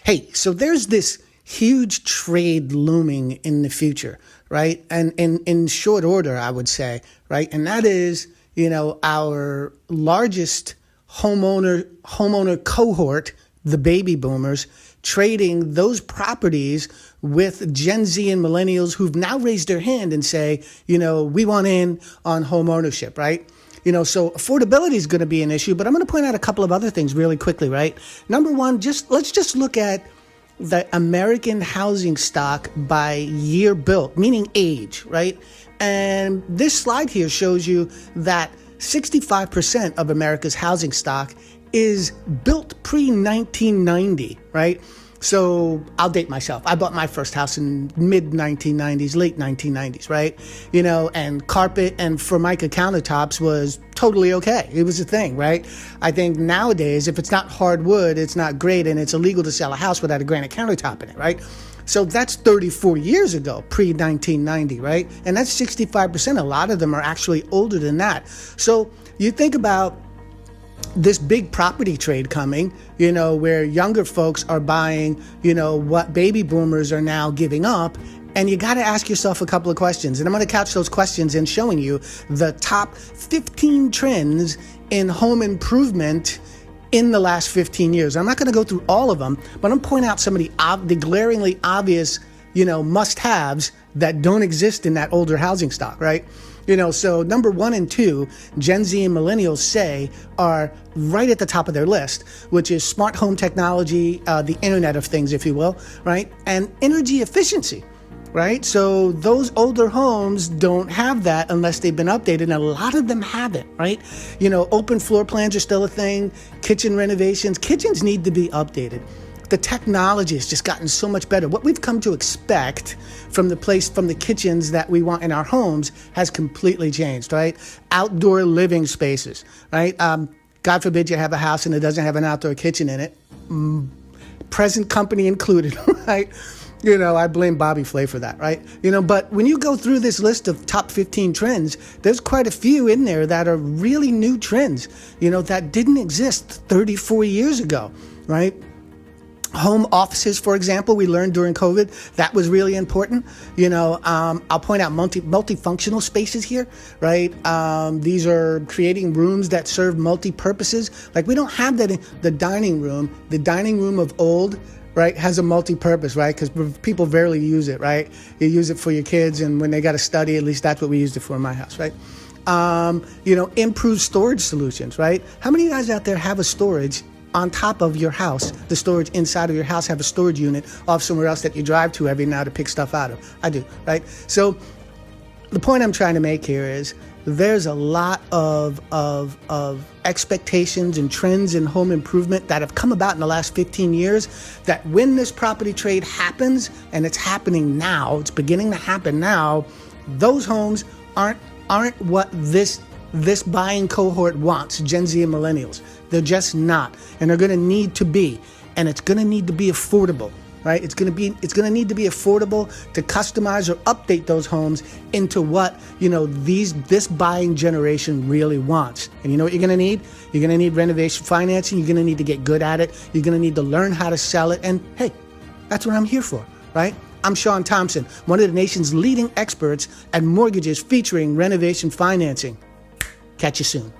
Hey, so there's this huge trade looming in the future, right? And in short order, I would say, right? And that is, our largest homeowner cohort, the baby boomers, trading those properties with Gen Z and millennials who've now raised their hand and say, we want in on home ownership, right? So affordability is going to be an issue, but I'm going to point out a couple of other things really quickly, right? Number one, let's just look at the American housing stock by year built, meaning age, right? And this slide here shows you that 65% of America's housing stock is built pre-1990, right? So I'll date myself. I bought my first house in mid-1990s, late 1990s, right? And carpet and Formica countertops was totally okay. It was a thing, right? I think nowadays, if it's not hardwood, it's not great, and it's illegal to sell a house without a granite countertop in it, right? So that's 34 years ago, pre-1990, right? And that's 65%. A lot of them are actually older than that. So you think about this big property trade coming, where younger folks are buying, what baby boomers are now giving up. And you got to ask yourself a couple of questions. And I'm going to couch those questions in showing you the top 15 trends in home improvement in the last 15 years. I'm not going to go through all of them, but I'm going to point out some of the glaringly obvious, must-haves that don't exist in that older housing stock, right? So number 1 and 2, Gen Z and millennials say are right at the top of their list, which is smart home technology, the Internet of Things, if you will, right? And energy efficiency, right? So those older homes don't have that unless they've been updated, and a lot of them haven't, right? Open floor plans are still a thing. Kitchens need to be updated. The technology has just gotten so much better. What we've come to expect from the kitchens that we want in our homes has completely changed, right? Outdoor living spaces, right? God forbid you have a house and it doesn't have an outdoor kitchen in it. Present company included, right? I blame Bobby Flay for that, right? But when you go through this list of top 15 trends, there's quite a few in there that are really new trends, that didn't exist 34 years ago, right? Home offices, for example, we learned during COVID, that was really important. I'll point out multifunctional spaces here, right? These are creating rooms that serve multi-purposes. Like we don't have that in the dining room. The dining room of old, right, has a multi-purpose, right? Because people rarely use it, right? You use it for your kids, and when they got to study, at least that's what we used it for in my house, right? Improved storage solutions, right? How many of you guys out there have a storage on top of your house, the storage inside of your house, have a storage unit off somewhere else that you drive to every now to pick stuff out of? I do, right? So the point I'm trying to make here is there's a lot of expectations and trends in home improvement that have come about in the last 15 years that when this property trade happens, and it's happening now, it's beginning to happen now, those homes aren't what this buying cohort wants, Gen Z and millennials. They're just not, and they're going to need to be, and it's going to need to be affordable, right? It's going to need to be affordable to customize or update those homes into what this buying generation really wants. And you know what you're going to need? You're going to need renovation financing. You're going to need to get good at it. You're going to need to learn how to sell it. And hey, that's what I'm here for, right? I'm Sean Thompson, one of the nation's leading experts at mortgages featuring renovation financing. Catch you soon.